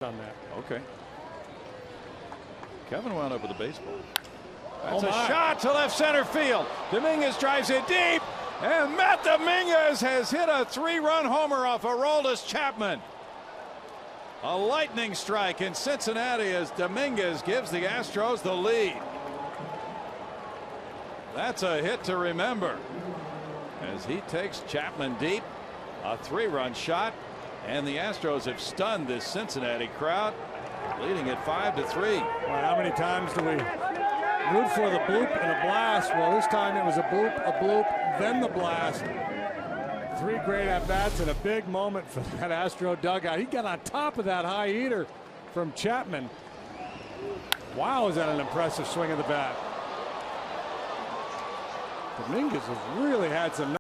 on that. Okay. Kevin wound up with a baseball. That's a shot to left center field. Dominguez drives it deep, and Matt Dominguez has hit a 3-run homer off Aroldis Chapman. A lightning strike in Cincinnati as Dominguez gives the Astros the lead. That's a hit to remember as he takes Chapman deep. A 3-run shot, and the Astros have stunned this Cincinnati crowd, leading at 5-3. Well, how many times do we root for the bloop and a blast? Well, this time it was a bloop, then the blast. 3 great at-bats and a big moment for that Astro dugout. He got on top of that high heater from Chapman. Wow, is that an impressive swing of the bat. Dominguez has really had some